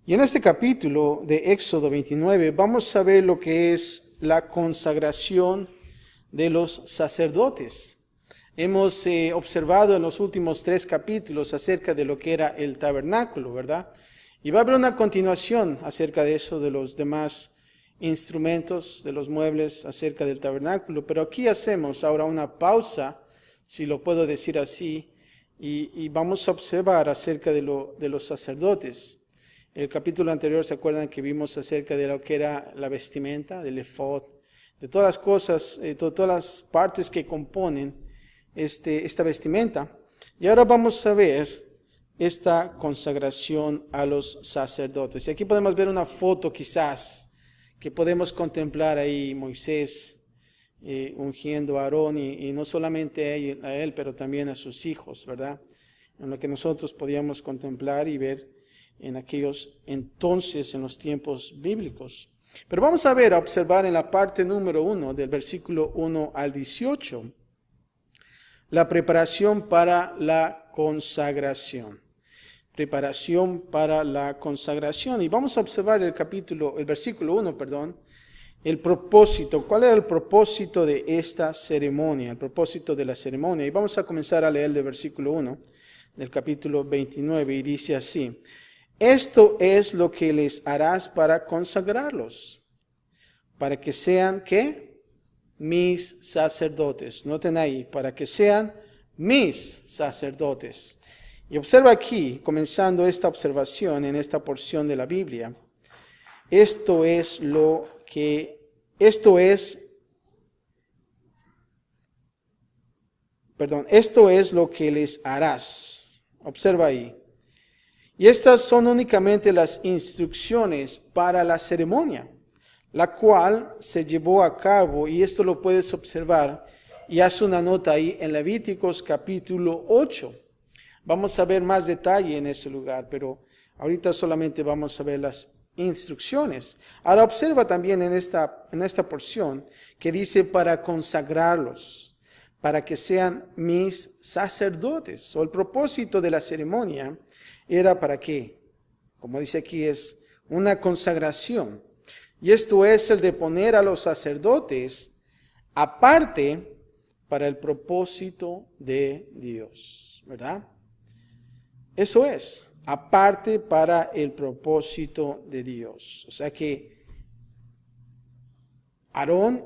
Y en este capítulo de Éxodo 29 vamos a ver lo que es la consagración de los sacerdotes. Hemos observado en los últimos 3 capítulos acerca de lo que era el tabernáculo, ¿verdad? Y va a haber una continuación acerca de eso, de los demás instrumentos, de los muebles acerca del tabernáculo. Pero aquí hacemos ahora una pausa, si lo puedo decir así, y vamos a observar acerca de los sacerdotes. El capítulo anterior, ¿se acuerdan que vimos acerca de lo que era la vestimenta, del efod, de todas las cosas, todas las partes que componen esta vestimenta? Y ahora vamos a ver esta consagración a los sacerdotes. Y aquí podemos ver una foto quizás que podemos contemplar ahí, Moisés ungiendo a Aarón y no solamente a él, pero también a sus hijos, ¿verdad? En lo que nosotros podíamos contemplar y ver en aquellos entonces, en los tiempos bíblicos. Pero vamos a observar en la parte número 1, del versículo 1 al 18, la preparación para la consagración. Preparación para la consagración. Y vamos a observar el versículo 1, el propósito. ¿Cuál era el propósito de esta ceremonia? El propósito de la ceremonia. Y vamos a comenzar a leer el versículo 1 del capítulo 29 y dice así: esto es lo que les harás para consagrarlos, para que sean, ¿qué? Mis sacerdotes. Noten ahí, para que sean mis sacerdotes. Y observa aquí, comenzando esta observación en esta porción de la Biblia, esto es lo que les harás. Observa ahí. Y estas son únicamente las instrucciones para la ceremonia, la cual se llevó a cabo, y esto lo puedes observar, y haz una nota ahí en Levíticos capítulo 8. Vamos a ver más detalle en ese lugar, pero ahorita solamente vamos a ver las instrucciones. Ahora observa también en esta porción que dice para consagrarlos, para que sean mis sacerdotes. O el propósito de la ceremonia era para qué, como dice aquí, es una consagración. Y esto es el de poner a los sacerdotes aparte para el propósito de Dios, ¿verdad? Eso es, aparte para el propósito de Dios. O sea que Aarón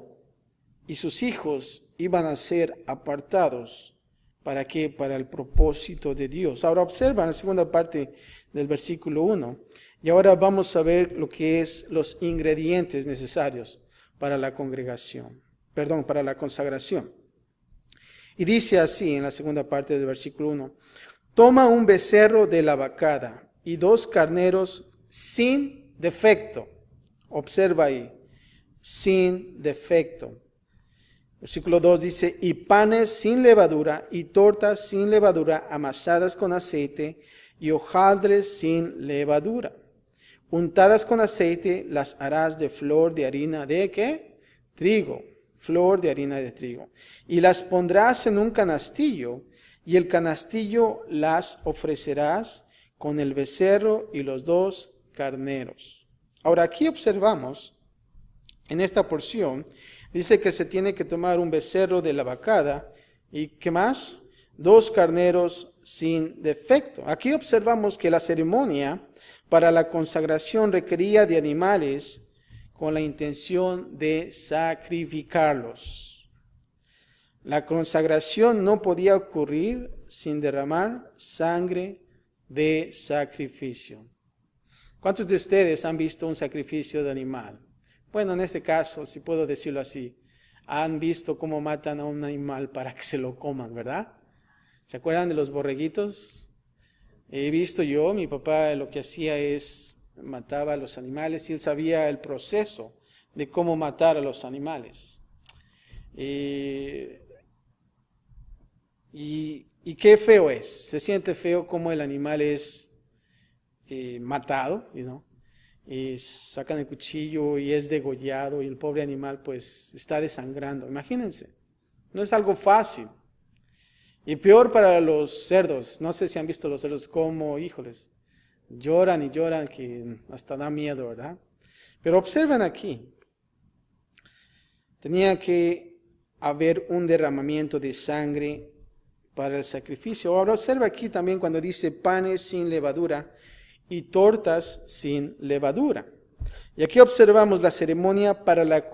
y sus hijos iban a ser apartados. ¿Para qué? Para el propósito de Dios. Ahora observa en la segunda parte del versículo 1. Y ahora vamos a ver lo que es los ingredientes necesarios para la para la consagración. Y dice así en la segunda parte del versículo 1. Toma un becerro de la vacada y 2 carneros sin defecto. Observa ahí, sin defecto. Versículo 2 dice, y panes sin levadura, y tortas sin levadura, amasadas con aceite, y hojaldres sin levadura. Untadas con aceite, las harás de flor de harina de ¿qué? Trigo, flor de harina de trigo. Y las pondrás en un canastillo, y el canastillo las ofrecerás con el becerro y los 2 carneros. Ahora aquí observamos, en esta porción, dice que se tiene que tomar un becerro de la vacada y ¿qué más? 2 carneros sin defecto. Aquí observamos que la ceremonia para la consagración requería de animales con la intención de sacrificarlos. La consagración no podía ocurrir sin derramar sangre de sacrificio. ¿Cuántos de ustedes han visto un sacrificio de animal? Bueno, en este caso, si puedo decirlo así, han visto cómo matan a un animal para que se lo coman, ¿verdad? ¿Se acuerdan de los borreguitos? He visto yo, mi papá lo que hacía es mataba a los animales y él sabía el proceso de cómo matar a los animales. Y qué feo es, se siente feo como el animal es matado, y sacan el cuchillo y es degollado y el pobre animal pues está desangrando. Imagínense, no es algo fácil. Y peor para los cerdos, no sé si han visto los cerdos como, híjoles, Lloran y lloran que hasta da miedo, ¿verdad? Pero observen aquí. Tenía que haber un derramamiento de sangre para el sacrificio. Ahora observa aquí también cuando dice panes sin levadura y tortas sin levadura. Y aquí observamos la ceremonia para la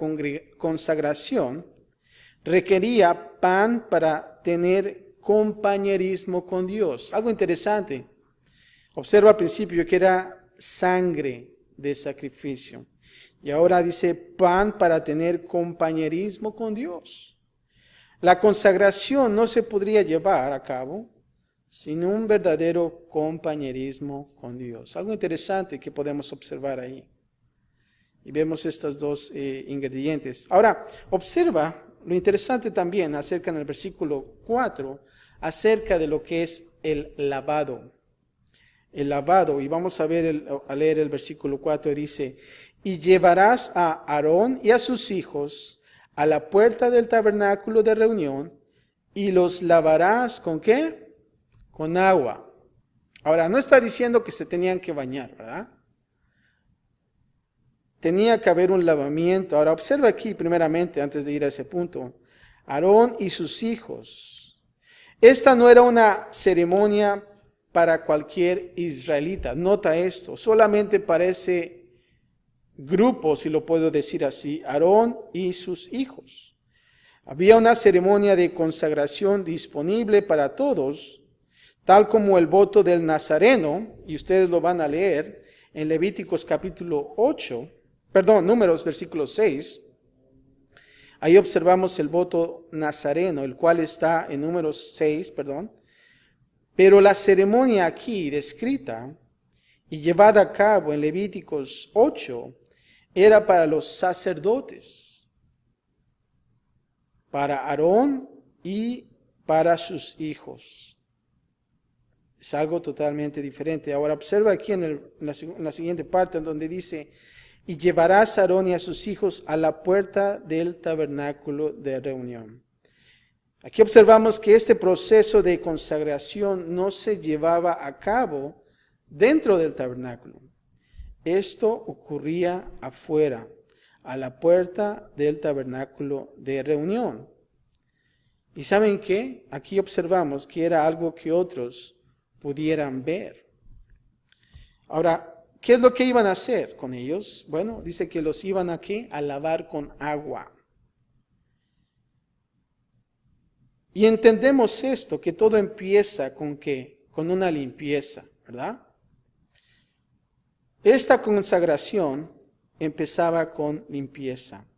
consagración. Requería pan para tener compañerismo con Dios. Algo interesante. Observa al principio que era sangre de sacrificio. Y ahora dice pan para tener compañerismo con Dios. La consagración no se podría llevar a cabo sin un verdadero compañerismo con Dios. Algo interesante que podemos observar ahí. Y vemos estos dos ingredientes. Ahora, observa lo interesante también acerca en el versículo 4, acerca de lo que es el lavado. El lavado, y vamos a ver a leer el versículo 4, dice, y llevarás a Aarón y a sus hijos a la puerta del tabernáculo de reunión y los lavarás ¿con qué? Con agua. Ahora, no está diciendo que se tenían que bañar, ¿verdad? Tenía que haber un lavamiento. Ahora, observa aquí primeramente, antes de ir a ese punto, Aarón y sus hijos. Esta no era una ceremonia para cualquier israelita. Nota esto, solamente para ese grupo, si lo puedo decir así, Aarón y sus hijos. Había una ceremonia de consagración disponible para todos, tal como el voto del Nazareno, y ustedes lo van a leer en Levíticos capítulo 8, Números versículo 6. Ahí observamos el voto nazareno, el cual está en Números 6, Pero la ceremonia aquí descrita y llevada a cabo en Levíticos 8 era para los sacerdotes, para Aarón y para sus hijos. Es algo totalmente diferente. Ahora observa aquí en la siguiente parte donde dice, y llevarás a Aarón y a sus hijos a la puerta del tabernáculo de reunión. Aquí observamos que este proceso de consagración no se llevaba a cabo dentro del tabernáculo. Esto ocurría afuera, a la puerta del tabernáculo de reunión. ¿Y saben qué? Aquí observamos que era algo que otros pudieran ver. Ahora, ¿qué es lo que iban a hacer con ellos? Bueno, dice que los iban a lavar con agua. Y entendemos esto, que todo empieza con ¿qué? Con una limpieza, ¿verdad? Esta consagración empezaba con limpieza.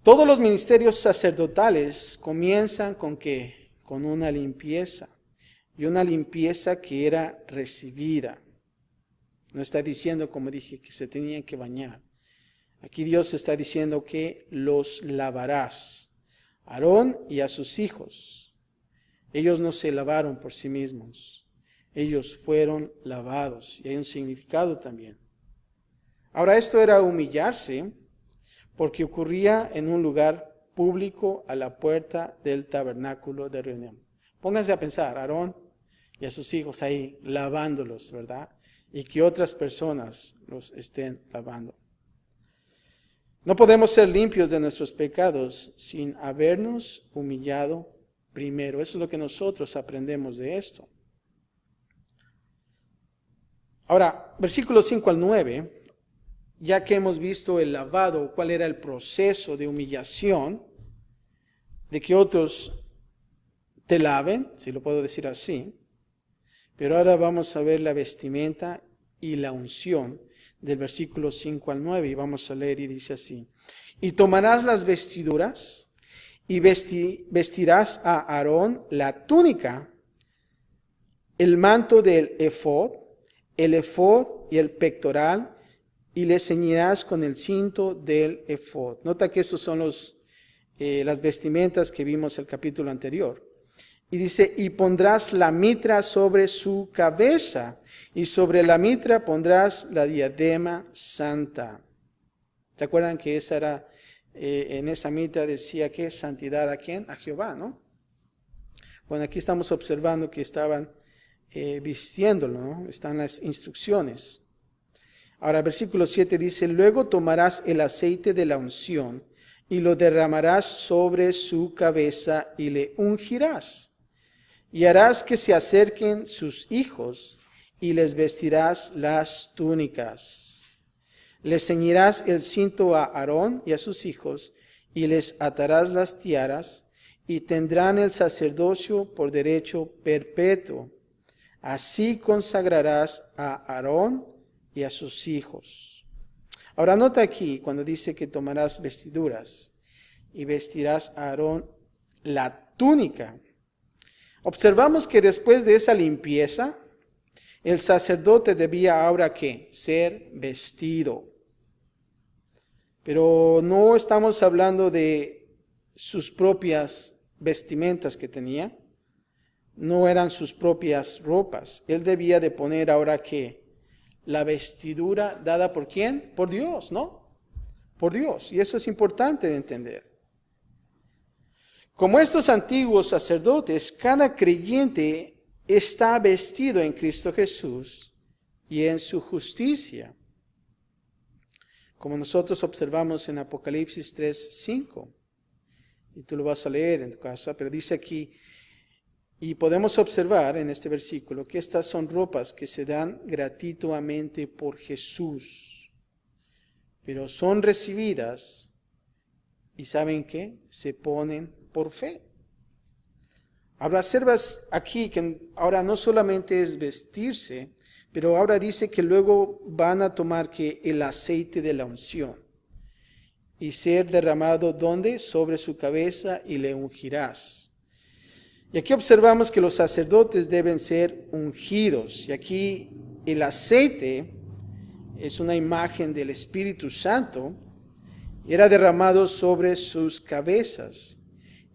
Todos los ministerios sacerdotales comienzan con ¿qué? Con una limpieza. Y una limpieza que era recibida. No está diciendo, como dije, que se tenían que bañar. Aquí Dios está diciendo que los lavarás. Aarón y a sus hijos. Ellos no se lavaron por sí mismos. Ellos fueron lavados. Y hay un significado también. Ahora, esto era humillarse porque ocurría en un lugar público a la puerta del tabernáculo de reunión. Pónganse a pensar, Aarón y a sus hijos ahí lavándolos, ¿verdad? Y que otras personas los estén lavando. No podemos ser limpios de nuestros pecados sin habernos humillado primero. Eso es lo que nosotros aprendemos de esto. Ahora, versículos 5 al 9, ya que hemos visto el lavado, cuál era el proceso de humillación, de que otros te laven, si lo puedo decir así, pero ahora vamos a ver la vestimenta y la unción del versículo 5 al 9, y vamos a leer y dice así, y tomarás las vestiduras y vestirás a Aarón la túnica, el manto del efod, el efod y el pectoral, y le ceñirás con el cinto del efod. Nota que esos son las vestimentas que vimos el capítulo anterior. Y dice, y pondrás la mitra sobre su cabeza, y sobre la mitra pondrás la diadema santa. ¿Se acuerdan que esa era, en esa mitra decía que santidad a quién? A Jehová, ¿no? Bueno, aquí estamos observando que estaban vistiéndolo, ¿no? Están las instrucciones. Ahora, versículo 7 dice, luego tomarás el aceite de la unción y lo derramarás sobre su cabeza y le ungirás. Y harás que se acerquen sus hijos y les vestirás las túnicas. Les ceñirás el cinto a Aarón y a sus hijos y les atarás las tiaras y tendrán el sacerdocio por derecho perpetuo. Así consagrarás a Aarón y a sus hijos. Ahora nota aquí cuando dice que tomarás vestiduras y vestirás a Aarón la túnica. Observamos que después de esa limpieza, el sacerdote debía ahora ¿qué? Ser vestido. Pero no estamos hablando de sus propias vestimentas que tenía. No eran sus propias ropas. Él debía de poner ahora ¿qué? La vestidura dada por ¿quién? Por Dios, ¿no? Por Dios. Y eso es importante de entender. Como estos antiguos sacerdotes, cada creyente está vestido en Cristo Jesús y en su justicia. Como nosotros observamos en Apocalipsis 3:5. Y tú lo vas a leer en tu casa, pero dice aquí, y podemos observar en este versículo que estas son ropas que se dan gratuitamente por Jesús, pero son recibidas y ¿saben qué? Se ponen por fe. Ahora observas aquí que ahora no solamente es vestirse, pero ahora dice que luego van a tomar que el aceite de la unción y ser derramado ¿dónde? Sobre su cabeza y le ungirás. Y aquí observamos que los sacerdotes deben ser ungidos. Y aquí el aceite es una imagen del Espíritu Santo. Era derramado sobre sus cabezas,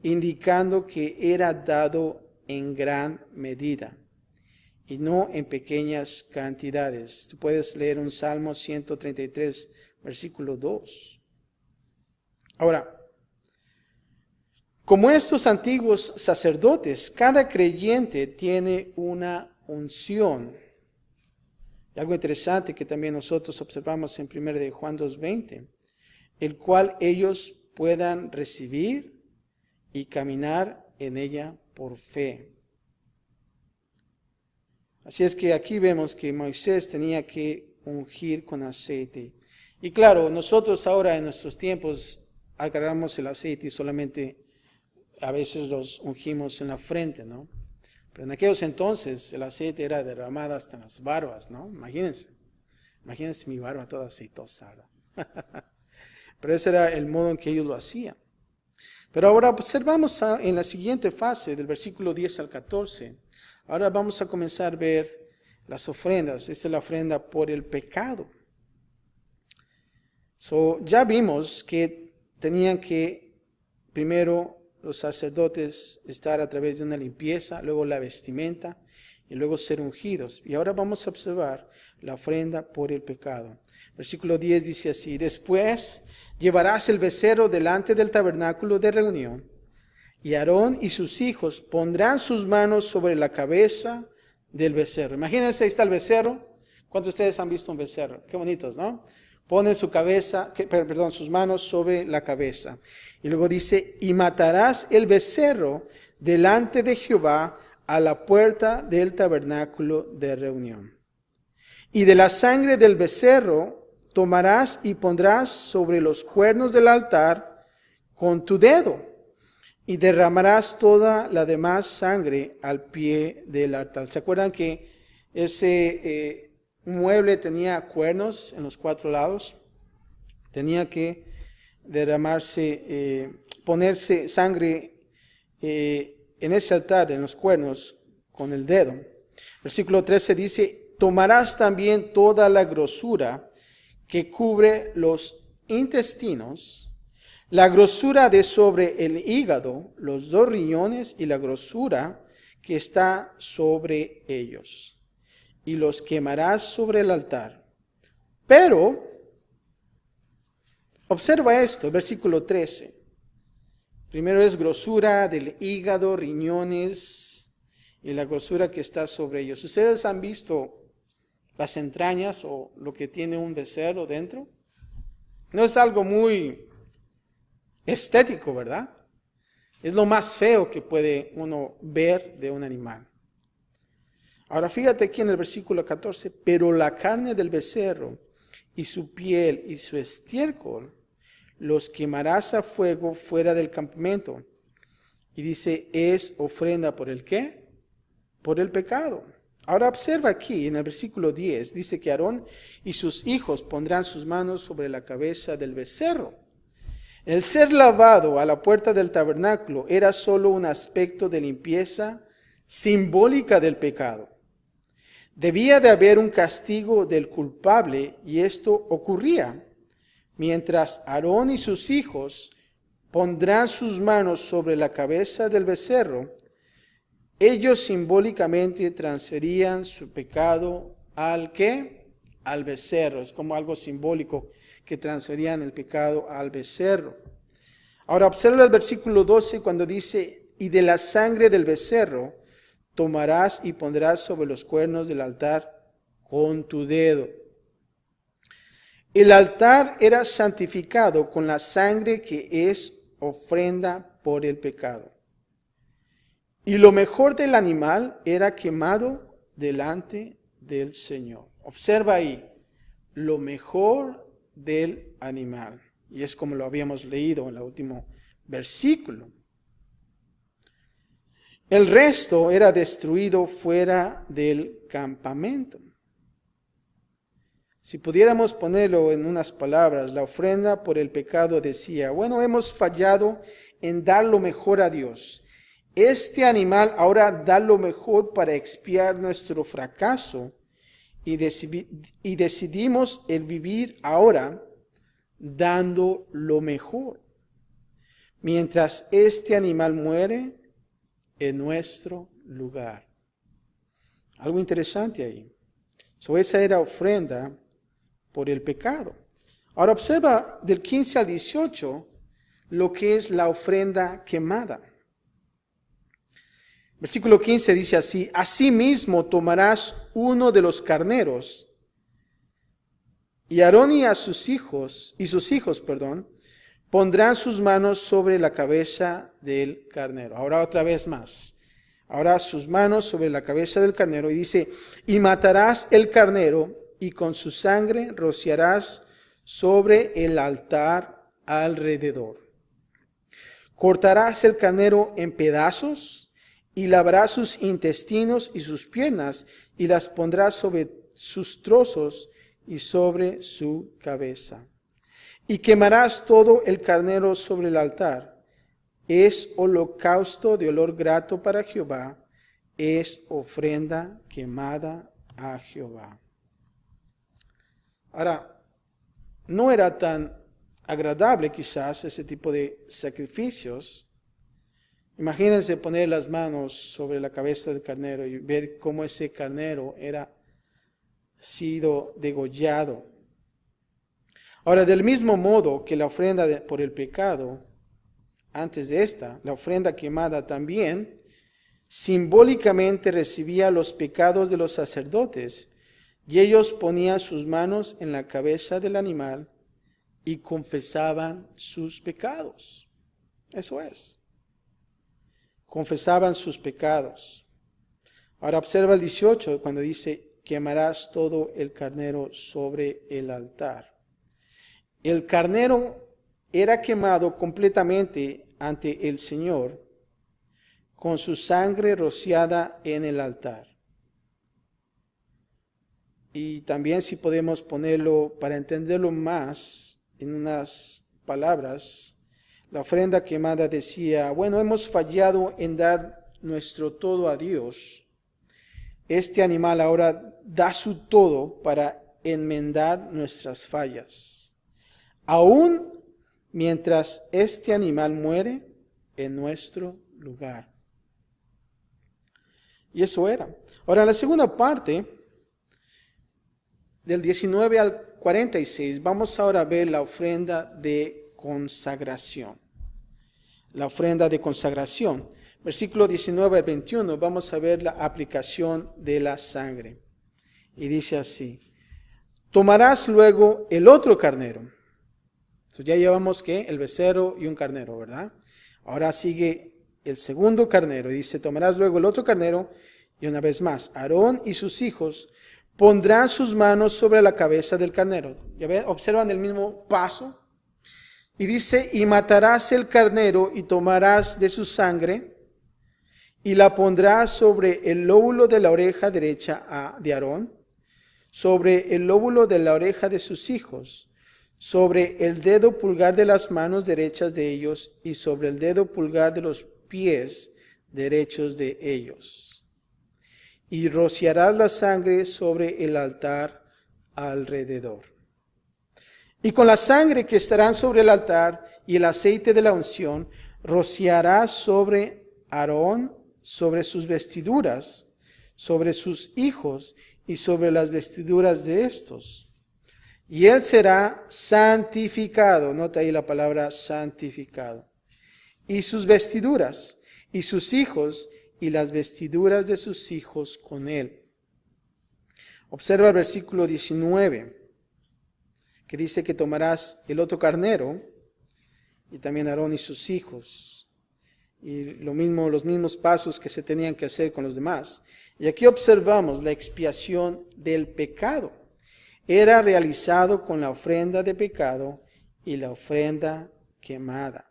indicando que era dado en gran medida y no en pequeñas cantidades. Tú puedes leer un Salmo 133, versículo 2. Ahora, como estos antiguos sacerdotes, cada creyente tiene una unción. Y algo interesante que también nosotros observamos en 1 de Juan 2:20, el cual ellos puedan recibir y caminar en ella por fe. Así es que aquí vemos que Moisés tenía que ungir con aceite. Y claro, nosotros ahora en nuestros tiempos agarramos el aceite y solamente a veces los ungimos en la frente, ¿no? Pero en aquellos entonces el aceite era derramado hasta en las barbas, ¿no? Imagínense mi barba toda aceitosa, ¿verdad? Pero ese era el modo en que ellos lo hacían. Pero ahora observamos en la siguiente fase, del versículo 10 al 14. Ahora vamos a comenzar a ver las ofrendas. Esta es la ofrenda por el pecado. Ya vimos que tenían que primero los sacerdotes estar a través de una limpieza, luego la vestimenta y luego ser ungidos. Y ahora vamos a observar la ofrenda por el pecado. Versículo 10 dice así: después llevarás el becerro delante del tabernáculo de reunión, y Aarón y sus hijos pondrán sus manos sobre la cabeza del becerro. Imagínense, ahí está el becerro. ¿Cuántos de ustedes han visto un becerro? Qué bonitos, ¿no? Ponen sus manos sobre la cabeza. Y luego dice, y matarás el becerro delante de Jehová a la puerta del tabernáculo de reunión. Y de la sangre del becerro tomarás y pondrás sobre los cuernos del altar con tu dedo, y derramarás toda la demás sangre al pie del altar. ¿Se acuerdan que ese mueble tenía cuernos en los 4 lados? Tenía que derramarse, ponerse sangre en ese altar, en los cuernos, con el dedo. Versículo 13 dice, tomarás también toda la grosura que cubre los intestinos, la grosura de sobre el hígado, los 2 riñones y la grosura que está sobre ellos, y los quemarás sobre el altar. Pero, observa esto, versículo 13. Primero es grosura del hígado, riñones y la grosura que está sobre ellos. ¿Ustedes han visto las entrañas o lo que tiene un becerro dentro? No es algo muy estético, ¿verdad? Es lo más feo que puede uno ver de un animal. Ahora fíjate aquí en el versículo 14, pero la carne del becerro y su piel y su estiércol los quemarás a fuego fuera del campamento. Y dice, es ofrenda por el ¿qué? Por el pecado. Ahora observa aquí en el versículo 10, dice que Aarón y sus hijos pondrán sus manos sobre la cabeza del becerro. El ser lavado a la puerta del tabernáculo era solo un aspecto de limpieza simbólica del pecado. Debía de haber un castigo del culpable y esto ocurría mientras Aarón y sus hijos pondrán sus manos sobre la cabeza del becerro. Ellos simbólicamente transferían su pecado al ¿qué? Al becerro. Es como algo simbólico que transferían el pecado al becerro. Ahora observa el versículo 12 cuando dice, y de la sangre del becerro tomarás y pondrás sobre los cuernos del altar con tu dedo. El altar era santificado con la sangre que es ofrenda por el pecado. Y lo mejor del animal era quemado delante del Señor. Observa ahí, lo mejor del animal. Y es como lo habíamos leído en el último versículo. El resto era destruido fuera del campamento. Si pudiéramos ponerlo en unas palabras, la ofrenda por el pecado decía, bueno, hemos fallado en dar lo mejor a Dios. Este animal ahora da lo mejor para expiar nuestro fracaso y decidimos el vivir ahora dando lo mejor. Mientras este animal muere en nuestro lugar. Algo interesante ahí. Esa era ofrenda por el pecado. Ahora observa del 15 al 18 lo que es la ofrenda quemada. Versículo 15 dice así, asimismo tomarás uno de los carneros y Aarón y sus hijos, pondrán sus manos sobre la cabeza del carnero. Ahora otra vez más. Ahora sus manos sobre la cabeza del carnero y dice, y matarás el carnero y con su sangre rociarás sobre el altar alrededor. Cortarás el carnero en pedazos y lavarás sus intestinos y sus piernas y las pondrás sobre sus trozos y sobre su cabeza. Y quemarás todo el carnero sobre el altar. Es holocausto de olor grato para Jehová, es ofrenda quemada a Jehová. Ahora, no era tan agradable quizás ese tipo de sacrificios. Imagínense poner las manos sobre la cabeza del carnero y ver cómo ese carnero era sido degollado. Ahora, del mismo modo que la ofrenda por el pecado, antes de esta, la ofrenda quemada también, simbólicamente recibía los pecados de los sacerdotes, y ellos ponían sus manos en la cabeza del animal y confesaban sus pecados. Eso es. Confesaban sus pecados. Ahora observa el 18 cuando dice, quemarás todo el carnero sobre el altar. El carnero era quemado completamente ante el Señor con su sangre rociada en el altar. Y también si podemos ponerlo para entenderlo más en unas palabras, la ofrenda quemada decía, bueno, hemos fallado en dar nuestro todo a Dios. Este animal ahora da su todo para enmendar nuestras fallas. Aún mientras este animal muere en nuestro lugar. Y eso era. Ahora, en la segunda parte, del 19 al 46, vamos ahora a ver la ofrenda de consagración. La ofrenda de consagración. versículo 19 al 21, vamos a ver la aplicación de la sangre. Y dice así: tomarás luego el otro carnero. Entonces ya llevamos que el becerro y un carnero, ¿verdad? Ahora sigue el segundo carnero. Dice: tomarás luego el otro carnero, y una vez más, Aarón y sus hijos pondrán sus manos sobre la cabeza del carnero. Ya ven, observan el mismo paso. Y dice: y matarás el carnero y tomarás de su sangre y la pondrás sobre el lóbulo de la oreja derecha de Aarón, sobre el lóbulo de la oreja de sus hijos, sobre el dedo pulgar de las manos derechas de ellos y sobre el dedo pulgar de los pies derechos de ellos. Y rociarás la sangre sobre el altar alrededor. Y con la sangre que estarán sobre el altar y el aceite de la unción, rociarás sobre Aarón, sobre sus vestiduras, sobre sus hijos y sobre las vestiduras de estos. Y él será santificado. Nota ahí la palabra santificado. Y sus vestiduras, y sus hijos, y las vestiduras de sus hijos con él. Observa el versículo 19, que dice que tomarás el otro carnero, y también Aarón y sus hijos. Y lo mismo, los mismos pasos que se tenían que hacer con los demás. Y aquí observamos la expiación del pecado. Era realizado con la ofrenda de pecado y la ofrenda quemada.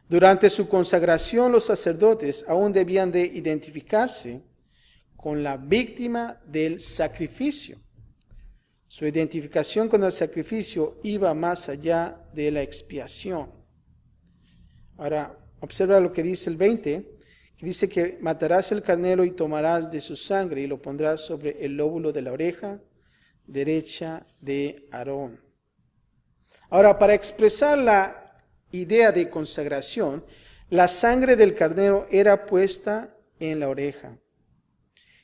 Durante su consagración, los sacerdotes aún debían de identificarse con la víctima del sacrificio. Su identificación con el sacrificio iba más allá de la expiación. Ahora, observa lo que dice el 20, que dice que matarás el carnero y tomarás de su sangre y lo pondrás sobre el lóbulo de la oreja derecha de Aarón. Ahora, para expresar la idea de consagración, la sangre del carnero era puesta en la oreja.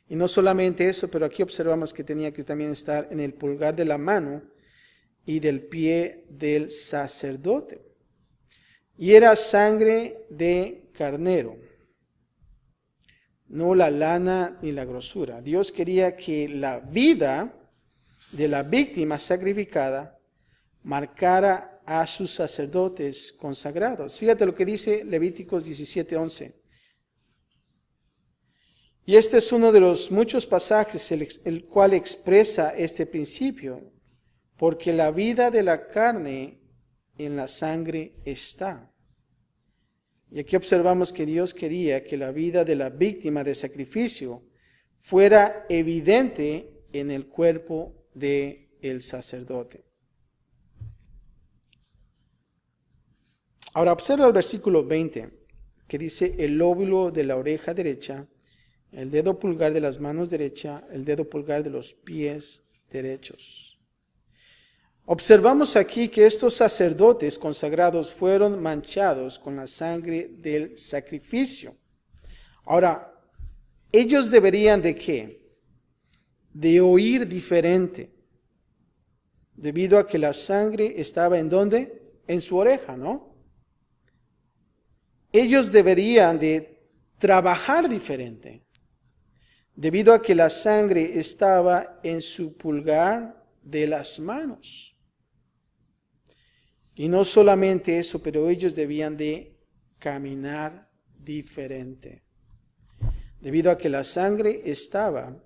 Y no solamente eso, pero aquí observamos que tenía que también estar en el pulgar de la mano y del pie del sacerdote. Y era sangre de carnero, no la lana ni la grosura. Dios quería que la vida de la víctima sacrificada marcara a sus sacerdotes consagrados. Fíjate lo que dice Levíticos 17:11. Y este es uno de los muchos pasajes el cual expresa este principio, porque la vida de la carne en la sangre está. Y aquí observamos que Dios quería que la vida de la víctima de sacrificio fuera evidente en el cuerpo del sacerdote. Ahora observa el versículo 20, que dice: el lóbulo de la oreja derecha, el dedo pulgar de las manos derecha, el dedo pulgar de los pies derechos. Observamos aquí que estos sacerdotes consagrados fueron manchados con la sangre del sacrificio. Ahora, ellos deberían ¿de qué? De oír diferente, debido a que la sangre estaba ¿en dónde? En su oreja, ¿no? Ellos deberían de trabajar diferente, debido a que la sangre estaba en su pulgar de las manos. Y no solamente eso, pero ellos debían de caminar diferente, debido a que la sangre estaba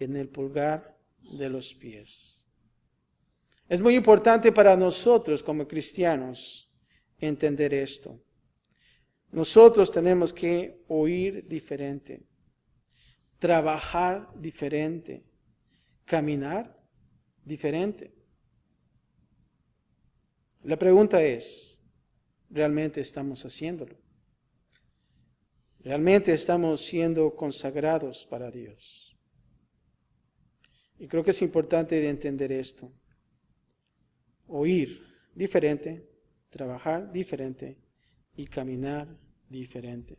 en el pulgar de los pies. Es muy importante para nosotros como cristianos entender esto. Nosotros tenemos que oír diferente, trabajar diferente, caminar diferente. La pregunta es, ¿realmente estamos haciéndolo? ¿Realmente estamos siendo consagrados para Dios? Y creo que es importante de entender esto. Oír diferente, trabajar diferente y caminar diferente.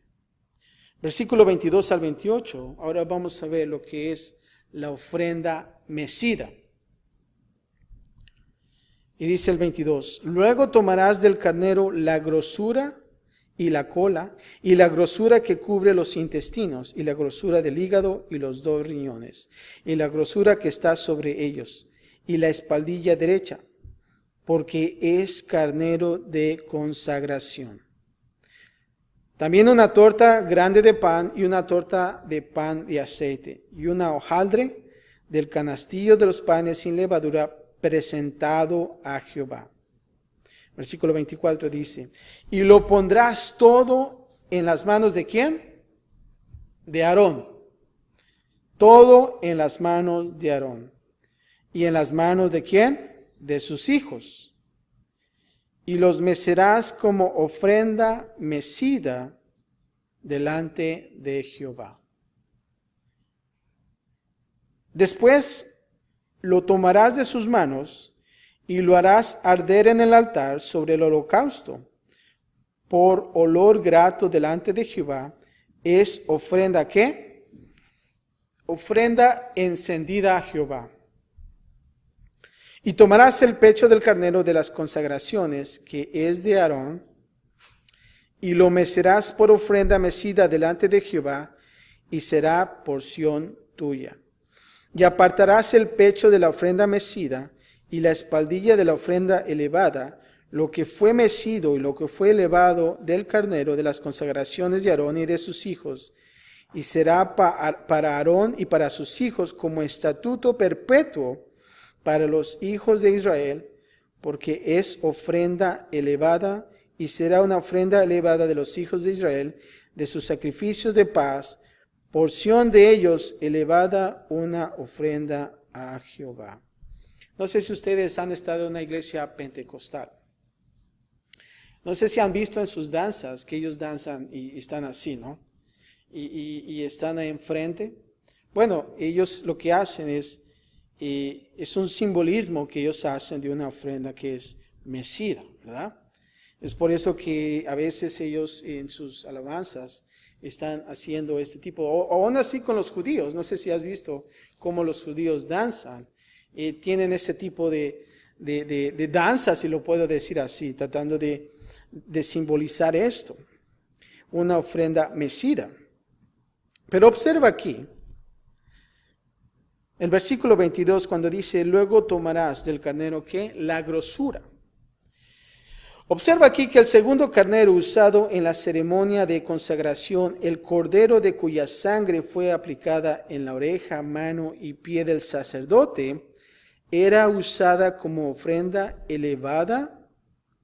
Versículo 22 al 28, ahora vamos a ver lo que es la ofrenda mecida. Y dice el 22, luego tomarás del carnero la grosura y la cola, y la grosura que cubre los intestinos, y la grosura del hígado y los 2 riñones, y la grosura que está sobre ellos, y la espaldilla derecha, porque es carnero de consagración. También una torta grande de pan y una torta de pan y aceite, y una hojaldre del canastillo de los panes sin levadura presentado a Jehová. Versículo 24 dice, y lo pondrás todo en las manos ¿de quién? De Aarón. Todo en las manos de Aarón. ¿Y en las manos de quién? De sus hijos. Y los mecerás como ofrenda mecida delante de Jehová. Después lo tomarás de sus manos y lo harás arder en el altar sobre el holocausto, por olor grato delante de Jehová. Es ofrenda ¿qué? Ofrenda encendida a Jehová. Y tomarás el pecho del carnero de las consagraciones, que es de Aarón, y lo mecerás por ofrenda mecida delante de Jehová, y será porción tuya. Y apartarás el pecho de la ofrenda mecida, y la espaldilla de la ofrenda elevada, lo que fue mecido y lo que fue elevado del carnero de las consagraciones de Aarón y de sus hijos, y será para Aarón y para sus hijos como estatuto perpetuo para los hijos de Israel, porque es ofrenda elevada, y será una ofrenda elevada de los hijos de Israel, de sus sacrificios de paz, porción de ellos elevada, una ofrenda a Jehová. No sé si ustedes han estado en una iglesia pentecostal. No sé si han visto en sus danzas que ellos danzan y están así, ¿no? Y están ahí enfrente. Bueno, ellos lo que hacen es un simbolismo que ellos hacen de una ofrenda que es mecida, ¿verdad? Es por eso que a veces ellos en sus alabanzas están haciendo este tipo, o aún así con los judíos. No sé si has visto cómo los judíos danzan. Tienen ese tipo de danza, si lo puedo decir así, tratando de simbolizar esto, una ofrenda mecida. Pero observa aquí, el versículo 22, cuando dice, luego tomarás del carnero, ¿qué? La grosura. Observa aquí que el segundo carnero usado en la ceremonia de consagración, el cordero de cuya sangre fue aplicada en la oreja, mano y pie del sacerdote, era usada como ofrenda elevada,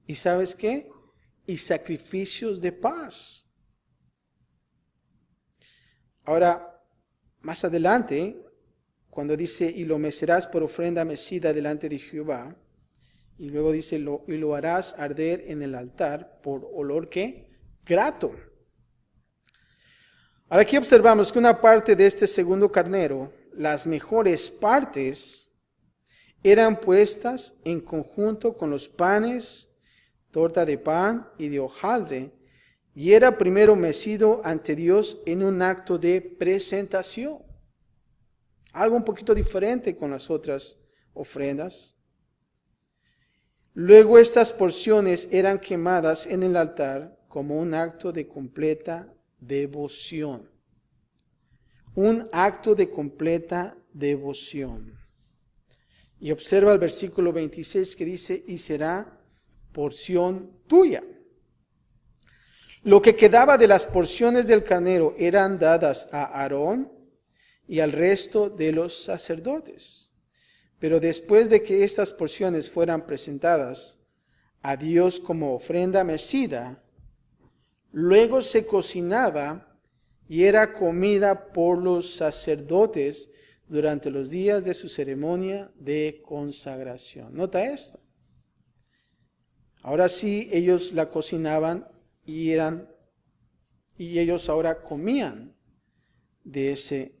¿y sabes qué? Y sacrificios de paz. Ahora, más adelante, cuando dice, y lo mecerás por ofrenda mecida delante de Jehová, y luego dice, y lo harás arder en el altar por olor ¿qué? Grato. Ahora aquí observamos que una parte de este segundo carnero, las mejores partes, eran puestas en conjunto con los panes, torta de pan y de hojaldre, y era primero mecido ante Dios en un acto de presentación. Algo un poquito diferente con las otras ofrendas. Luego estas porciones eran quemadas en el altar como un acto de completa devoción. Un acto de completa devoción. Y observa el versículo 26 que dice, y será porción tuya. Lo que quedaba de las porciones del carnero eran dadas a Aarón y al resto de los sacerdotes. Pero después de que estas porciones fueran presentadas a Dios como ofrenda mecida, luego se cocinaba y era comida por los sacerdotes durante los días de su ceremonia de consagración. Nota esto. Ahora sí, ellos la cocinaban y ellos ahora comían de ese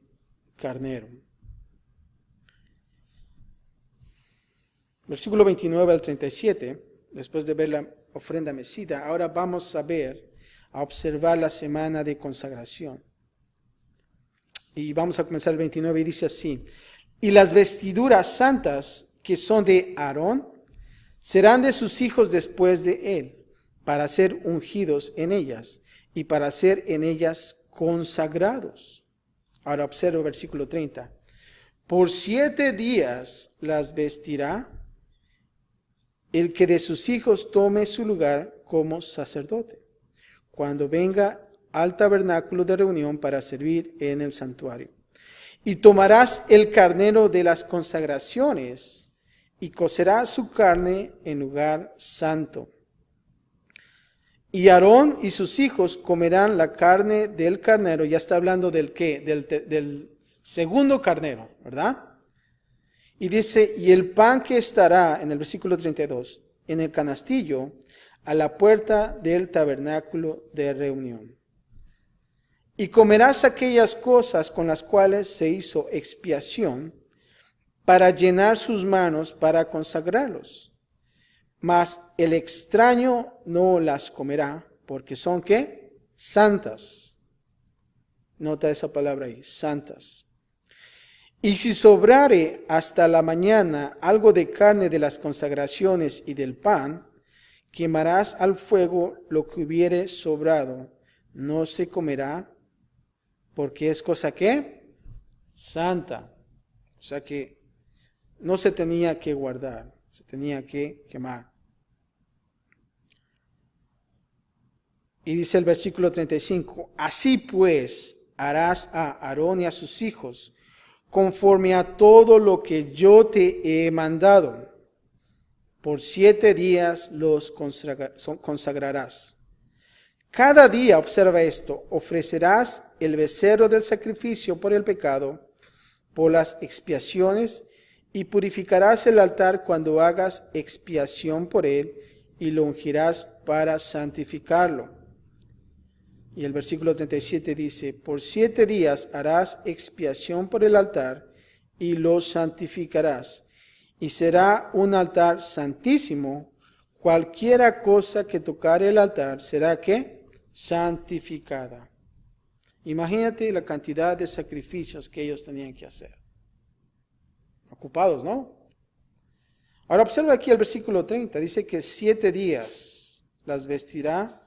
carnero. Versículo 29 al 37, después de ver la ofrenda mecida, ahora vamos a observar la semana de consagración. Y vamos a comenzar el 29 y dice así, y las vestiduras santas que son de Aarón serán de sus hijos después de él, para ser ungidos en ellas y para ser en ellas consagrados. Ahora observa el versículo 30. Por 7 días las vestirá el que de sus hijos tome su lugar como sacerdote, cuando venga al tabernáculo de reunión para servir en el santuario. Y tomarás el carnero de las consagraciones y cocerás su carne en lugar santo. Y Aarón y sus hijos comerán la carne del carnero. Ya está hablando del ¿qué? Del segundo carnero, ¿verdad? Y dice, y el pan que estará, en el versículo 32, en el canastillo, a la puerta del tabernáculo de reunión. Y comerás aquellas cosas con las cuales se hizo expiación, para llenar sus manos para consagrarlos. Mas el extraño no las comerá, porque son ¿qué? Santas. Nota esa palabra ahí, santas. Y si sobrare hasta la mañana algo de carne de las consagraciones y del pan, quemarás al fuego lo que hubiere sobrado, no se comerá, porque es cosa ¿qué? Santa. O sea que no se tenía que guardar, se tenía que quemar. Y dice el versículo 35, así pues harás a Aarón y a sus hijos, conforme a todo lo que yo te he mandado. Por 7 días los consagrarás. Cada día, observa esto, ofrecerás el becerro del sacrificio por el pecado, por las expiaciones, y purificarás el altar cuando hagas expiación por él, y lo ungirás para santificarlo. Y el versículo 37 dice, por 7 días harás expiación por el altar, y lo santificarás, y será un altar santísimo. Cualquiera cosa que tocare el altar será ¿qué? Santificada. Imagínate la cantidad de sacrificios que ellos tenían que hacer. Ocupados, ¿no? Ahora observa aquí el versículo 30. Dice que 7 días las vestirá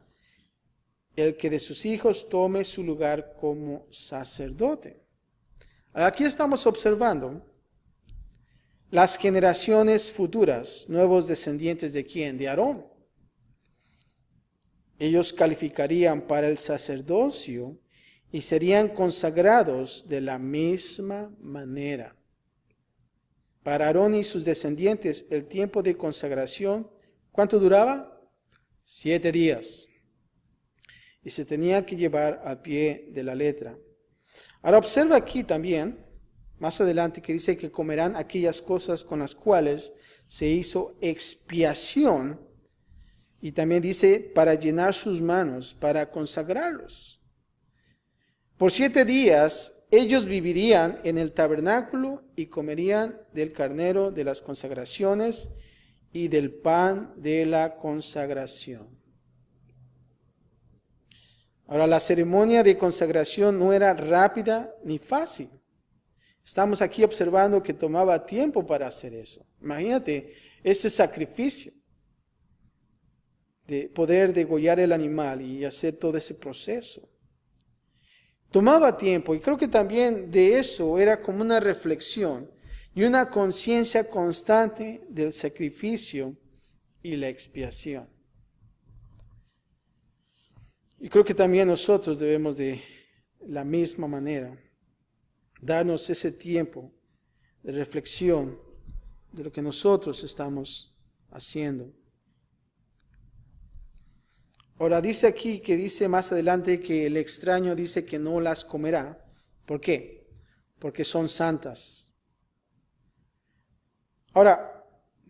el que de sus hijos tome su lugar como sacerdote. Ahora aquí estamos observando las generaciones futuras, nuevos descendientes de ¿quién? De Aarón. Ellos calificarían para el sacerdocio y serían consagrados de la misma manera. Para Aarón y sus descendientes, el tiempo de consagración, ¿cuánto duraba? 7 días. Y se tenía que llevar al pie de la letra. Ahora observa aquí también, más adelante, que dice que comerán aquellas cosas con las cuales se hizo expiación. Y también dice para llenar sus manos, para consagrarlos. Por 7 días ellos vivirían en el tabernáculo y comerían del carnero de las consagraciones y del pan de la consagración. Ahora, la ceremonia de consagración no era rápida ni fácil. Estamos aquí observando que tomaba tiempo para hacer eso. Imagínate ese sacrificio de poder degollar el animal y hacer todo ese proceso. Tomaba tiempo, y creo que también de eso era como una reflexión y una conciencia constante del sacrificio y la expiación. Y creo que también nosotros debemos de la misma manera darnos ese tiempo de reflexión de lo que nosotros estamos haciendo. Ahora dice aquí que dice más adelante que el extraño dice que no las comerá. ¿Por qué? Porque son santas. Ahora,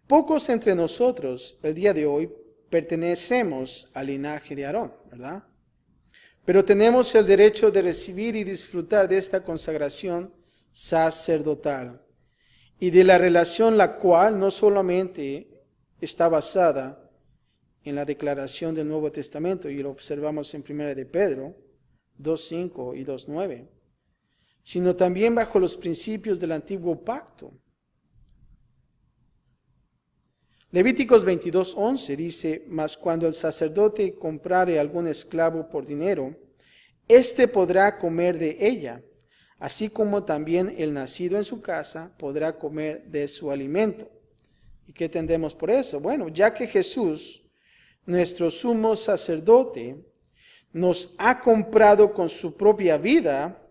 pocos entre nosotros el día de hoy pertenecemos al linaje de Aarón, ¿verdad? Pero tenemos el derecho de recibir y disfrutar de esta consagración sacerdotal y de la relación la cual no solamente está basada en la declaración del Nuevo Testamento, y lo observamos en 1 de Pedro 2:5 y 2:9, sino también bajo los principios del antiguo pacto. Levíticos 22:11 dice, mas cuando el sacerdote comprare algún esclavo por dinero, éste podrá comer de ella, así como también el nacido en su casa podrá comer de su alimento. ¿Y qué entendemos por eso? Bueno, ya que Jesús, nuestro sumo sacerdote, nos ha comprado con su propia vida,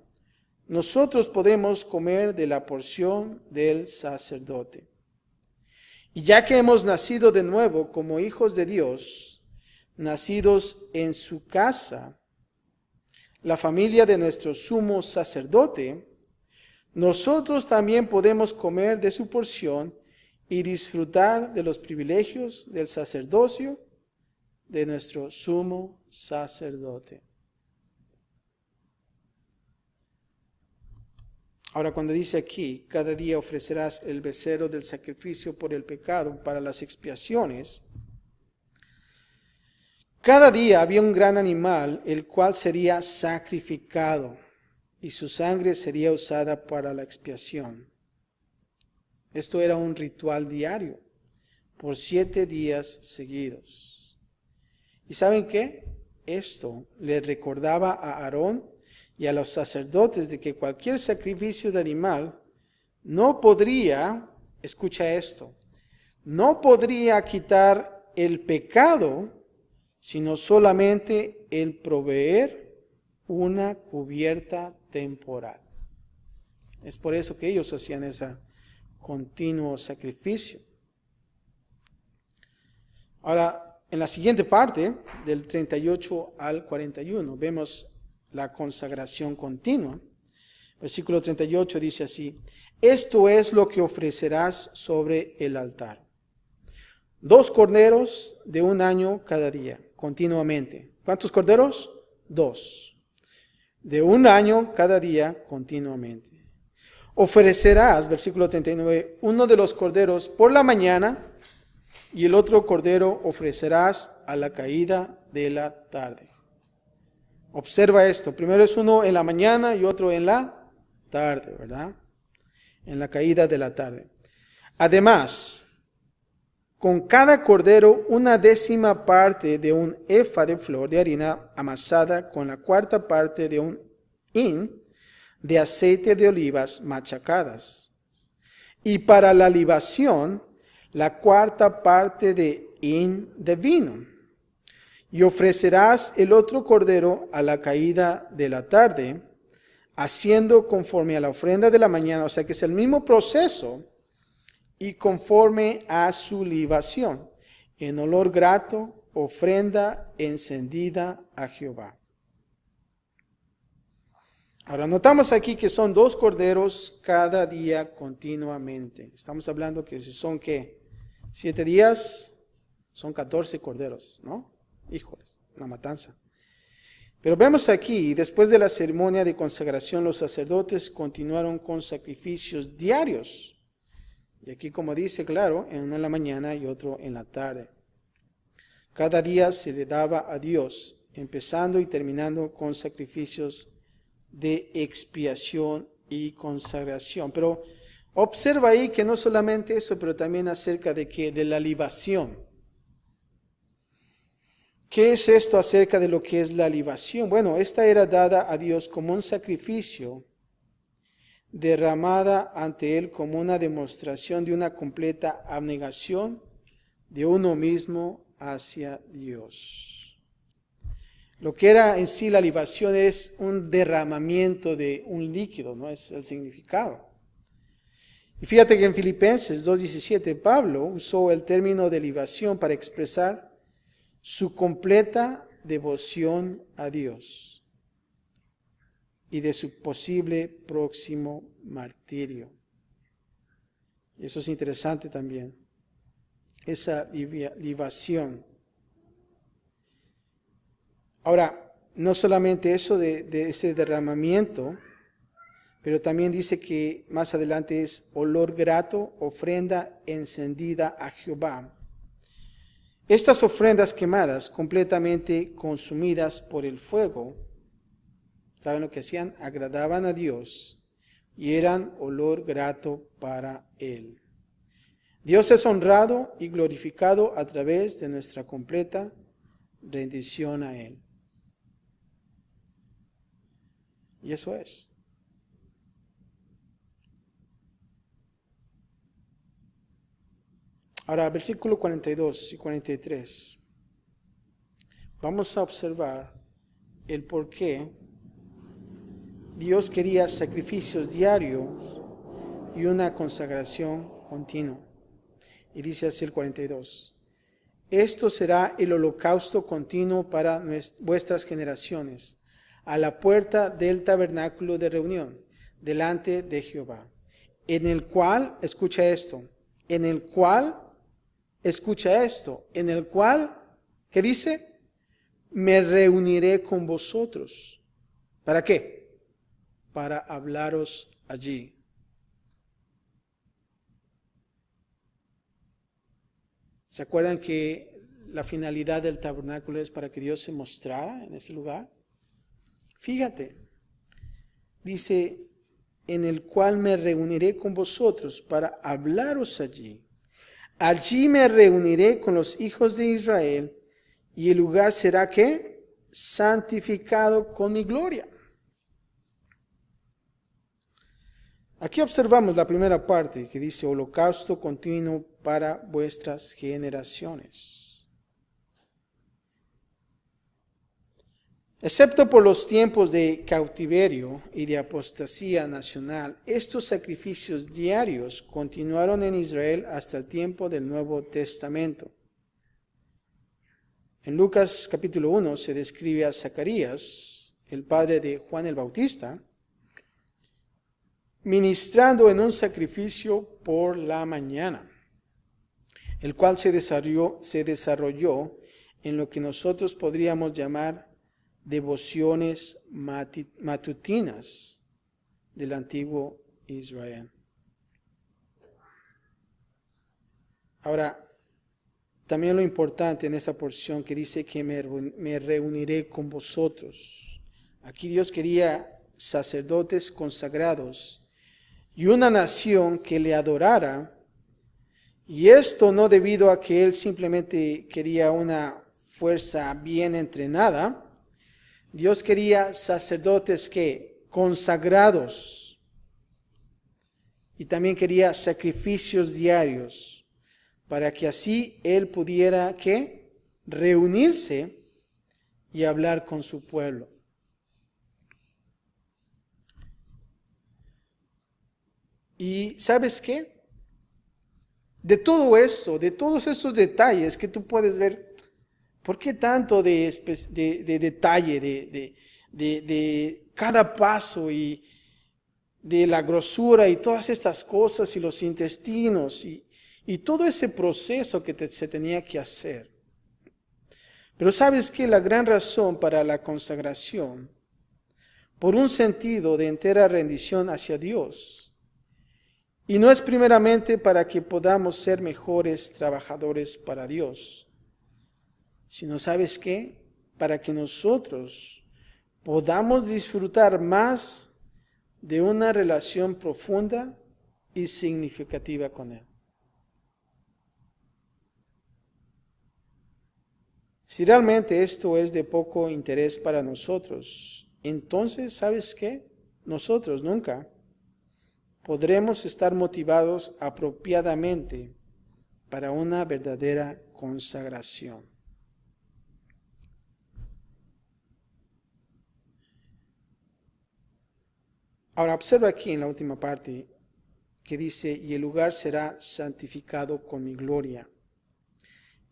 nosotros podemos comer de la porción del sacerdote. Y ya que hemos nacido de nuevo como hijos de Dios, nacidos en su casa, la familia de nuestro sumo sacerdote, nosotros también podemos comer de su porción y disfrutar de los privilegios del sacerdocio de nuestro sumo sacerdote. Ahora, cuando dice aquí, cada día ofrecerás el becerro del sacrificio por el pecado para las expiaciones, cada día había un gran animal, el cual sería sacrificado, y su sangre sería usada para la expiación. Esto era un ritual diario, por 7 días seguidos. ¿Y saben qué? Esto les recordaba a Aarón y a los sacerdotes de que cualquier sacrificio de animal no podría, escucha esto, no podría quitar el pecado, sino solamente el proveer una cubierta temporal. Es por eso que ellos hacían ese continuo sacrificio. Ahora, en la siguiente parte, del 38 al 41, vemos la consagración continua. Versículo 38 dice así, esto es lo que ofrecerás sobre el altar. 2 corderos de 1 año cada día, continuamente. ¿Cuántos corderos? 2. De 1 año cada día, continuamente. Ofrecerás, versículo 39, uno de los corderos por la mañana y el otro cordero ofrecerás a la caída de la tarde. Observa esto, primero es uno en la mañana y otro en la tarde, ¿verdad? En la caída de la tarde. Además, con cada cordero 1/10 parte de un efa de flor de harina amasada con la 1/4 parte de un hin de aceite de olivas machacadas. Y para la libación, la 1/4 parte de hin de vino. Y ofrecerás el otro cordero a la caída de la tarde, haciendo conforme a la ofrenda de la mañana, o sea que es el mismo proceso, y conforme a su libación, en olor grato, ofrenda encendida a Jehová. Ahora notamos aquí que son 2 corderos cada día continuamente. Estamos hablando que si son, ¿qué? 7 días, son 14 corderos, ¿no? Híjoles, una matanza. Pero vemos aquí, después de la ceremonia de consagración, los sacerdotes continuaron con sacrificios diarios. Y aquí, como dice, claro, uno en la mañana y otro en la tarde. Cada día se le daba a Dios, empezando y terminando con sacrificios de expiación y consagración. Pero observa ahí que no solamente eso, pero también acerca de que de la libación. ¿Qué es esto acerca de lo que es la libación? Bueno, esta era dada a Dios como un sacrificio, derramada ante Él como una demostración de una completa abnegación de uno mismo hacia Dios. Lo que era en sí la libación es un derramamiento de un líquido, no es el significado. Y fíjate que en Filipenses 2:17 Pablo usó el término de libación para expresar su completa devoción a Dios y de su posible próximo martirio. Y eso es interesante también, esa libación. Ahora, no solamente eso de ese derramamiento, pero también dice que más adelante es olor grato, ofrenda encendida a Jehová. Estas ofrendas quemadas, completamente consumidas por el fuego, ¿saben lo que hacían? Agradaban a Dios y eran olor grato para Él. Dios es honrado y glorificado a través de nuestra completa rendición a Él. Y eso es. Ahora, versículo 42 y 43. Vamos a observar el por qué Dios quería sacrificios diarios y una consagración continua. Y dice así el 42. Esto será el holocausto continuo para vuestras generaciones, a la puerta del tabernáculo de reunión, delante de Jehová, en el cual, escucha esto, en el cual, ¿qué dice? Me reuniré con vosotros. ¿Para qué? Para hablaros allí. ¿Se acuerdan que la finalidad del tabernáculo es para que Dios se mostrara en ese lugar? Fíjate, dice, en el cual me reuniré con vosotros para hablaros allí. Allí me reuniré con los hijos de Israel y el lugar será ¿qué? Santificado con mi gloria. Aquí observamos la primera parte que dice holocausto continuo para vuestras generaciones. Excepto por los tiempos de cautiverio y de apostasía nacional, estos sacrificios diarios continuaron en Israel hasta el tiempo del Nuevo Testamento. En Lucas capítulo 1 se describe a Zacarías, el padre de Juan el Bautista, ministrando en un sacrificio por la mañana, el cual se desarrolló en lo que nosotros podríamos llamar devociones matutinas del antiguo Israel. Ahora, también lo importante en esta porción que dice que me reuniré con vosotros. Aquí Dios quería sacerdotes consagrados y una nación que le adorara, y esto no debido a que Él simplemente quería una fuerza bien entrenada. Dios quería sacerdotes que consagrados, y también quería sacrificios diarios para que así Él pudiera ¿qué? Reunirse y hablar con su pueblo. Y ¿sabes qué? De todo esto, de todos estos detalles que tú puedes ver, ¿por qué tanto de detalle, de cada paso y de la grosura y todas estas cosas y los intestinos y todo ese proceso que se tenía que hacer? Pero ¿sabes qué? La gran razón para la consagración, por un sentido de entera rendición hacia Dios, y no es primeramente para que podamos ser mejores trabajadores para Dios, sino ¿sabes qué? Para que nosotros podamos disfrutar más de una relación profunda y significativa con Él. Si realmente esto es de poco interés para nosotros, entonces ¿sabes qué? Nosotros nunca podremos estar motivados apropiadamente para una verdadera consagración. Ahora observa aquí en la última parte que dice, y el lugar será santificado con mi gloria.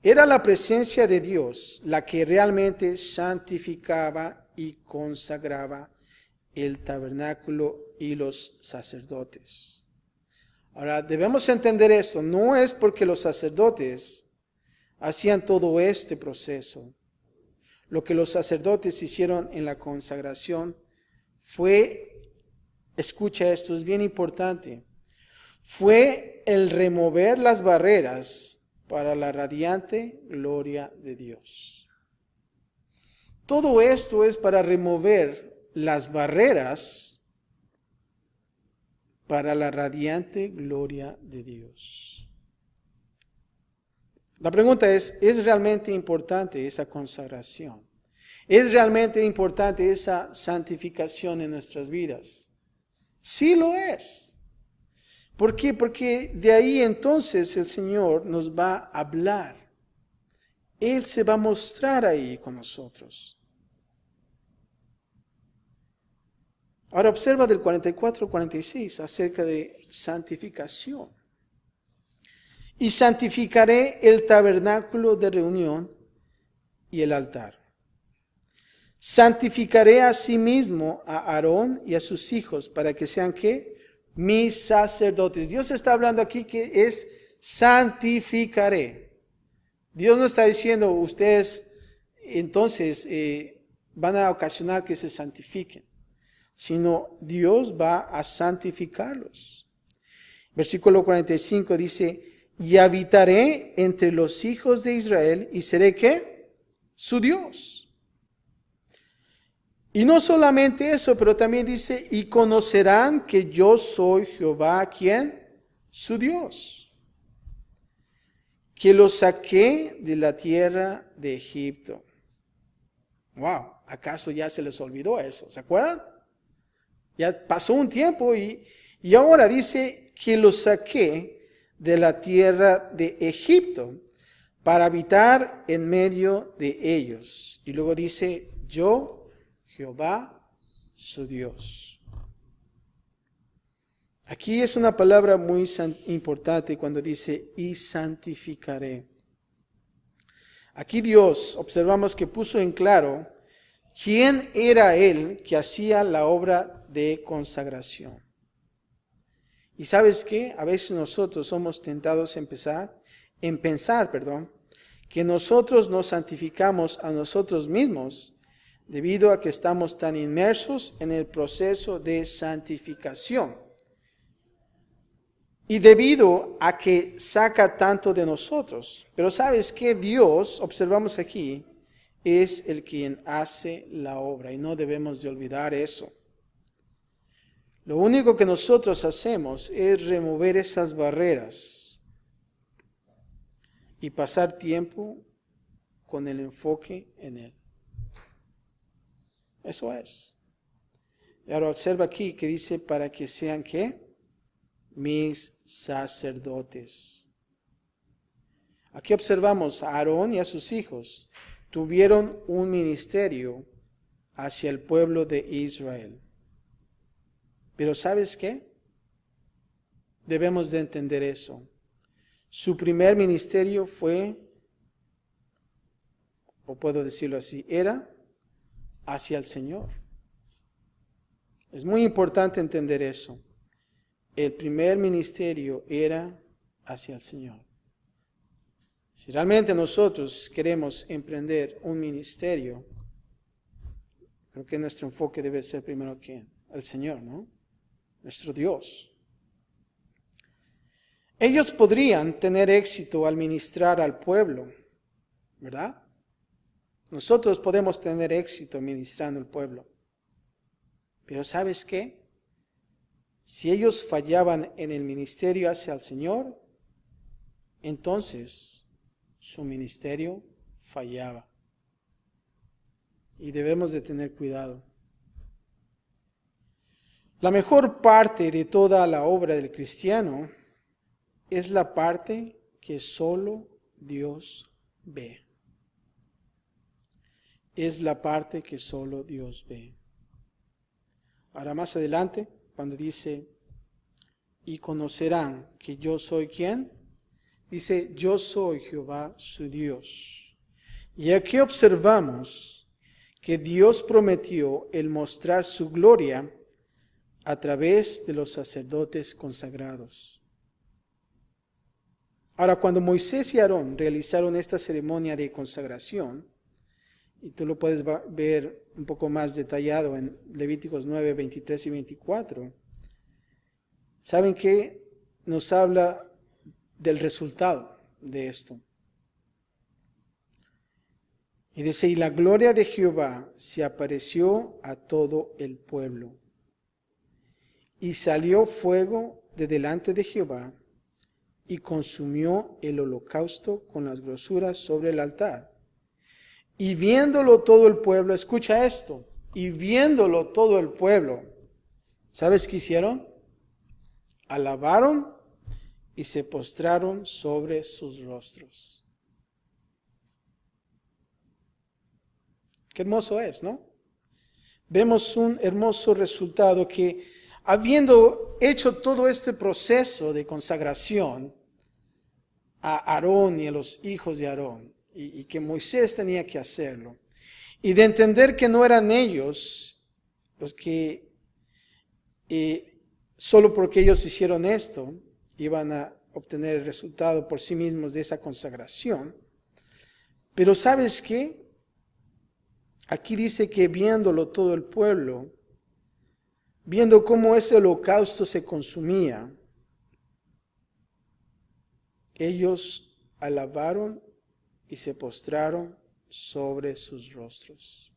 Era la presencia de Dios la que realmente santificaba y consagraba el tabernáculo y los sacerdotes. Ahora debemos entender esto, no es porque los sacerdotes hacían todo este proceso. Lo que los sacerdotes hicieron en la consagración fue, escucha esto, es bien importante, fue el remover las barreras para la radiante gloria de Dios. Todo esto es para remover las barreras para la radiante gloria de Dios. La pregunta ¿es realmente importante esa consagración? ¿Es realmente importante esa santificación en nuestras vidas? Sí lo es. ¿Por qué? Porque de ahí entonces el Señor nos va a hablar. Él se va a mostrar ahí con nosotros. Ahora observa del 44 al 46 acerca de santificación. Y santificaré el tabernáculo de reunión y el altar. Santificaré asimismo a Aarón y a sus hijos para que sean ¿qué? Mis sacerdotes. Dios está hablando aquí que es santificaré. Dios no está diciendo ustedes entonces van a ocasionar que se santifiquen, sino Dios va a santificarlos. Versículo 45 dice, y habitaré entre los hijos de Israel y seré ¿qué? Su Dios. Y no solamente eso, pero también dice, y conocerán que yo soy Jehová, ¿quién? Su Dios, que los saqué de la tierra de Egipto. Wow, ¿acaso ya se les olvidó eso? ¿Se acuerdan? Ya pasó un tiempo y ahora dice que los saqué de la tierra de Egipto para habitar en medio de ellos. Y luego dice, yo, Jehová, su Dios. Aquí es una palabra muy importante cuando dice, y santificaré. Aquí Dios, observamos que puso en claro quién era Él que hacía la obra de consagración. Y ¿sabes qué? A veces nosotros somos tentados en pensar, que nosotros nos santificamos a nosotros mismos debido a que estamos tan inmersos en el proceso de santificación. Y debido a que saca tanto de nosotros. Pero ¿sabes qué? Dios, observamos aquí, es el quien hace la obra y no debemos de olvidar eso. Lo único que nosotros hacemos es remover esas barreras y pasar tiempo con el enfoque en Él. Eso es. Y ahora observa aquí que dice para que sean ¿qué? Mis sacerdotes. Aquí observamos a Aarón y a sus hijos. Tuvieron un ministerio hacia el pueblo de Israel. Pero ¿sabes qué? Debemos de entender eso. Su primer ministerio fue, o puedo decirlo así, era hacia el Señor. Es muy importante entender eso. El primer ministerio era hacia el Señor. Si realmente nosotros queremos emprender un ministerio, creo que nuestro enfoque debe ser primero que el Señor, ¿no? Nuestro Dios. Ellos podrían tener éxito al ministrar al pueblo, ¿verdad? Nosotros podemos tener éxito ministrando al pueblo. Pero ¿sabes qué? Si ellos fallaban en el ministerio hacia el Señor, entonces su ministerio fallaba. Y debemos de tener cuidado. La mejor parte de toda la obra del cristiano es la parte que solo Dios ve. Es la parte que solo Dios ve. Ahora más adelante, cuando dice, y conocerán que yo soy ¿quién? Dice, yo soy Jehová su Dios. Y aquí observamos que Dios prometió el mostrar su gloria a través de los sacerdotes consagrados. Ahora, cuando Moisés y Aarón realizaron esta ceremonia de consagración, y tú lo puedes ver un poco más detallado en Levíticos 9, 23 y 24, ¿saben qué? Nos habla del resultado de esto. Y dice, y la gloria de Jehová se apareció a todo el pueblo. Y salió fuego de delante de Jehová, y consumió el holocausto con las grosuras sobre el altar. Y viéndolo todo el pueblo, escucha esto, y viéndolo todo el pueblo, ¿sabes qué hicieron? Alabaron y se postraron sobre sus rostros. Qué hermoso es, ¿no? Vemos un hermoso resultado que, habiendo hecho todo este proceso de consagración a Aarón y a los hijos de Aarón, y que Moisés tenía que hacerlo, y de entender que no eran ellos los que, solo porque ellos hicieron esto, iban a obtener el resultado por sí mismos de esa consagración. Pero ¿sabes qué? Aquí dice que viéndolo todo el pueblo, viendo cómo ese holocausto se consumía, ellos alabaron y se postraron sobre sus rostros.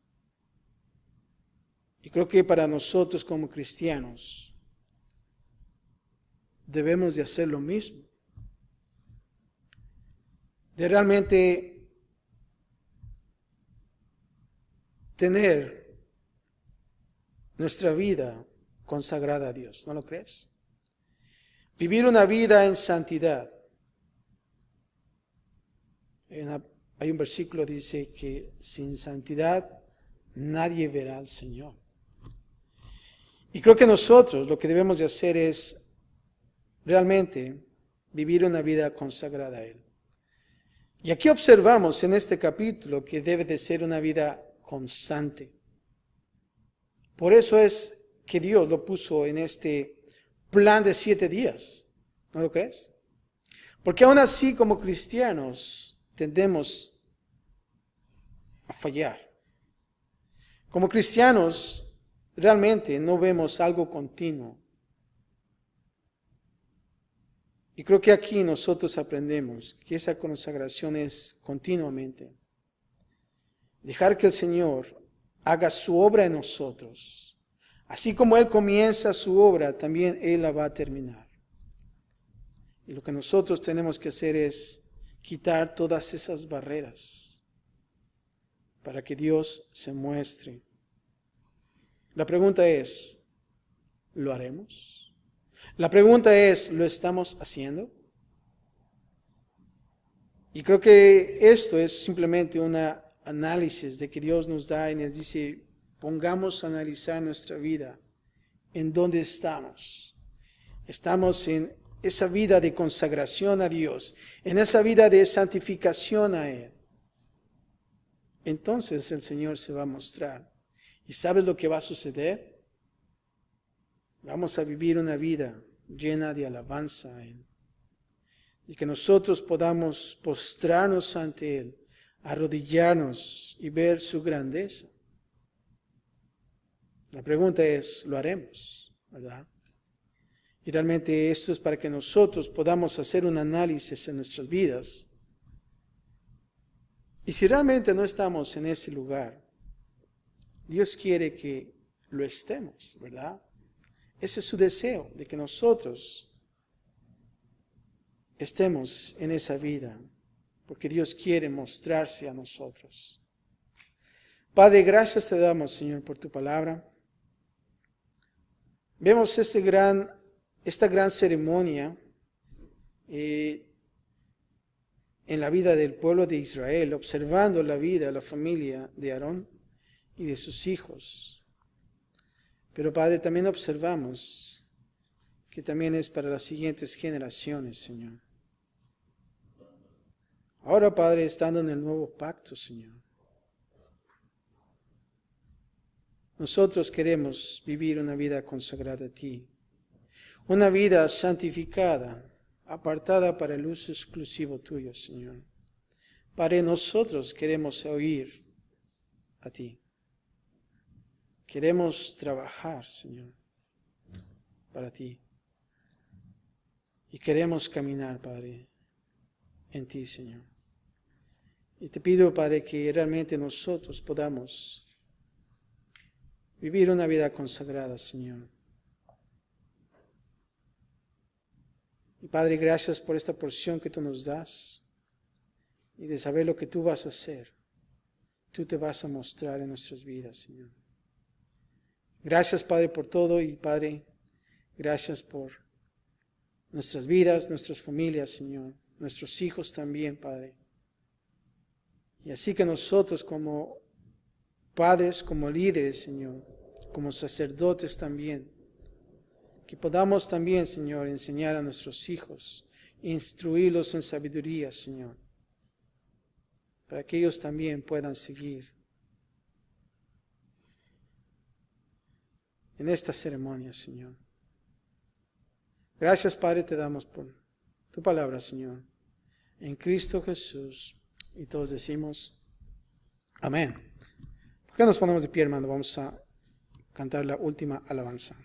Y creo que para nosotros como cristianos debemos de hacer lo mismo. De realmente tener nuestra vida consagrada a Dios, ¿no lo crees? Vivir una vida en santidad. Hay un versículo que dice que sin santidad nadie verá al Señor. Y creo que nosotros lo que debemos de hacer es realmente vivir una vida consagrada a Él. Y aquí observamos en este capítulo que debe de ser una vida constante. Por eso es que Dios lo puso en este plan de 7 días. ¿No lo crees? Porque aún así como cristianos tendemos a fallar. Como cristianos realmente no vemos algo continuo. Y creo que aquí nosotros aprendemos que esa consagración es continuamente. Dejar que el Señor haga su obra en nosotros. Así como Él comienza su obra, también Él la va a terminar. Y lo que nosotros tenemos que hacer es quitar todas esas barreras para que Dios se muestre. La pregunta es, ¿lo haremos? La pregunta es, ¿lo estamos haciendo? Y creo que esto es simplemente un análisis de que Dios nos da y nos dice, pongamos a analizar nuestra vida, en dónde estamos. Estamos en esa vida de consagración a Dios, en esa vida de santificación a Él. Entonces el Señor se va a mostrar. ¿Y sabes lo que va a suceder? Vamos a vivir una vida llena de alabanza a Él. Y que nosotros podamos postrarnos ante Él, arrodillarnos y ver su grandeza. La pregunta es, ¿lo haremos? ¿Verdad? Y realmente esto es para que nosotros podamos hacer un análisis en nuestras vidas. Y si realmente no estamos en ese lugar, Dios quiere que lo estemos, ¿verdad? Ese es su deseo, de que nosotros estemos en esa vida, porque Dios quiere mostrarse a nosotros. Padre, gracias te damos, Señor, por tu palabra. Vemos esta gran ceremonia en la vida del pueblo de Israel, observando la vida, la familia de Aarón y de sus hijos. Pero Padre, también observamos que también es para las siguientes generaciones, Señor. Ahora, Padre, estando en el nuevo pacto, Señor, nosotros queremos vivir una vida consagrada a Ti, una vida santificada, apartada para el uso exclusivo Tuyo, Señor. Padre, nosotros queremos oír a Ti. Queremos trabajar, Señor, para Ti. Y queremos caminar, Padre, en Ti, Señor. Y te pido, Padre, que realmente nosotros podamos vivir una vida consagrada, Señor. Y Padre, gracias por esta porción que tú nos das y de saber lo que tú vas a hacer. Tú te vas a mostrar en nuestras vidas, Señor. Gracias, Padre, por todo y, Padre, gracias por nuestras vidas, nuestras familias, Señor, nuestros hijos también, Padre. Y así que nosotros como padres, como líderes, Señor, como sacerdotes también, que podamos también, Señor, enseñar a nuestros hijos, instruirlos en sabiduría, Señor, para que ellos también puedan seguir en esta ceremonia, Señor. Gracias, Padre, te damos por tu palabra, Señor, en Cristo Jesús. Y todos decimos, amén. ¿Por qué nos ponemos de pie, hermano? Vamos a cantar la última alabanza.